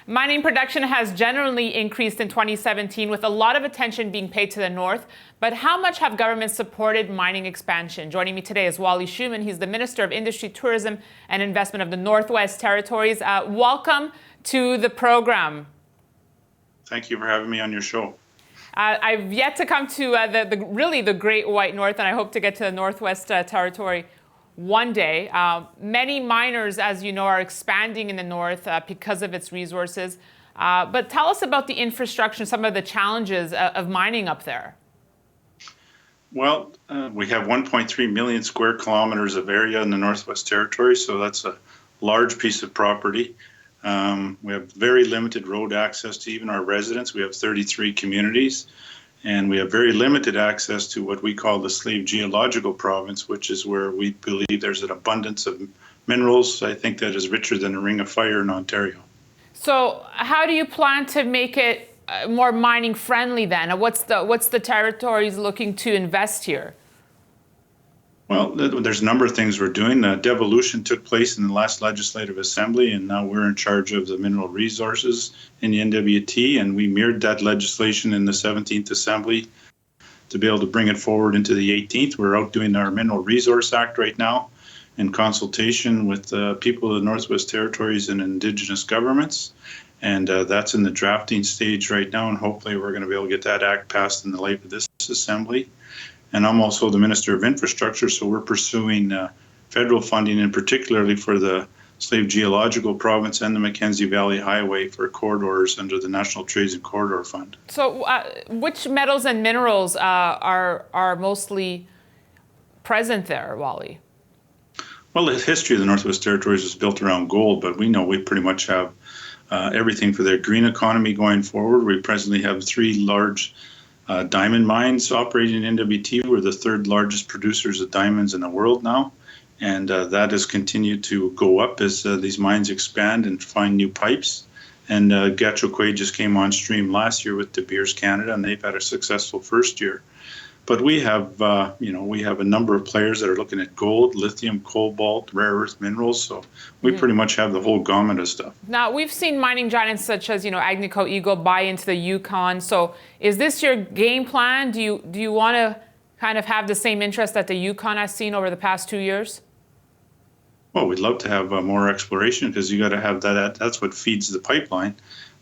Mining production has generally increased in 2017 with a lot of attention being paid to the north. But how much have governments supported mining expansion? Joining me today is Wally Schumann. He's the Minister of Industry, Tourism and Investment of the Northwest Territories. Welcome to the program. Thank you for having me on your show. I've yet to come to the Great White North, and I hope to get to the Northwest Territory one day. Many miners, as you know, are expanding in the north because of its resources. But tell us about the infrastructure, some of the challenges of mining up there. Well, we have 1.3 million square kilometers of area in the Northwest Territories, so that's a large piece of property. We have very limited road access to even our residents. We have 33 communities, and we have very limited access to what we call the Slave Geological Province, which is where we believe there's an abundance of minerals, I think, that is richer than a ring of fire in Ontario. So how do you plan to make it more mining friendly then? What's the territories looking to invest here? Well, there's a number of things we're doing. Devolution took place in the last Legislative Assembly, and now we're in charge of the mineral resources in the NWT, and we mirrored that legislation in the 17th Assembly to be able to bring it forward into the 18th. We're out doing our Mineral Resource Act right now in consultation with people of the Northwest Territories and Indigenous governments, and that's in the drafting stage right now, and hopefully we're going to be able to get that act passed in the life of this Assembly. And I'm also the Minister of Infrastructure, so we're pursuing federal funding, and particularly for the Slave Geological Province and the Mackenzie Valley Highway for corridors under the National Trades and Corridor Fund. So which metals and minerals are mostly present there, Wally? Well, the history of the Northwest Territories is built around gold, but we know we pretty much have everything for their green economy going forward. We presently have 3 large diamond mines operating in NWT. We're the 3rd largest producers of diamonds in the world now, and that has continued to go up as these mines expand and find new pipes. And Gatchokwe just came on stream last year with De Beers Canada, and they've had a successful first year. But we have, we have a number of players that are looking at gold, lithium, cobalt, rare earth minerals. So we pretty much have the whole gamut of stuff. Now, we've seen mining giants such as, Agnico Eagle buy into the Yukon. So is this your game plan? Do you want to kind of have the same interest that the Yukon has seen over the past 2 years? Well, we'd love to have more exploration, because you got to have that. That's what feeds the pipeline.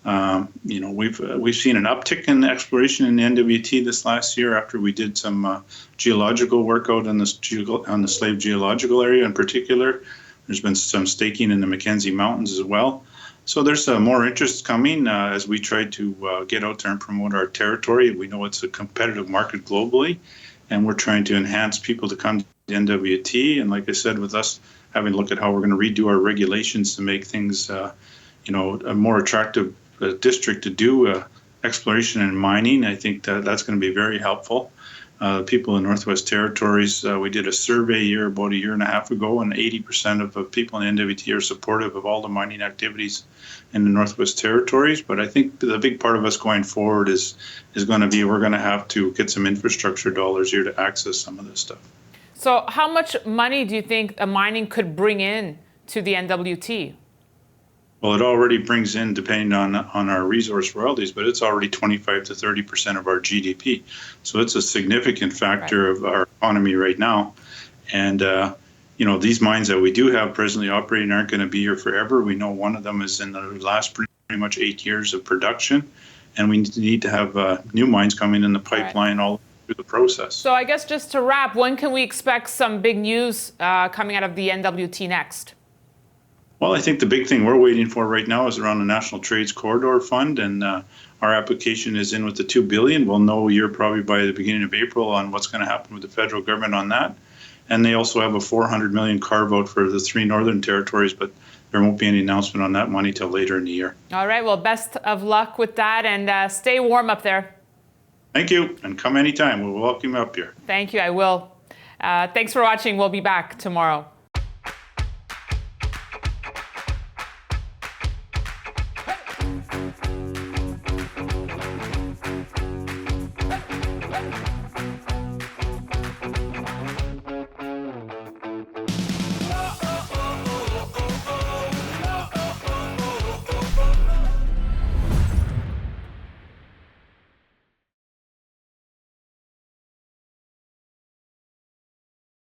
We've seen an uptick in exploration in the NWT this last year after we did some geological work out on the Slave Geological area in particular. There's been some staking in the Mackenzie Mountains as well. So there's more interest coming as we try to get out there and promote our territory. We know it's a competitive market globally, and we're trying to enhance people to come to the NWT. And like I said, with us having a look at how we're going to redo our regulations to make things, a more attractive district to do exploration and mining, I think that's going to be very helpful. People in Northwest Territories, we did a survey about a year and a half ago, and 80% of people in NWT are supportive of all the mining activities in the Northwest Territories. But I think the big part of us going forward is going to be we're going to have to get some infrastructure dollars here to access some of this stuff. So how much money do you think mining could bring in to the NWT? Well, it already brings in, depending on our resource royalties, but it's already 25 to 30% of our GDP. So it's a significant factor of our economy right now. And, these mines that we do have presently operating aren't going to be here forever. We know one of them is in the last pretty much 8 years of production, and we need to have new mines coming in the pipeline all through the process. So I guess just to wrap, when can we expect some big news coming out of the NWT next? Well, I think the big thing we're waiting for right now is around the National Trades Corridor Fund, and our application is in with the $2 billion. We'll know probably by the beginning of April on what's going to happen with the federal government on that. And they also have a $400 million carve-out for the 3 northern territories, but there won't be any announcement on that money till later in the year. All right. Well, best of luck with that, and stay warm up there. Thank you, and come anytime. We'll welcome you up here. Thank you. I will. Thanks for watching. We'll be back tomorrow.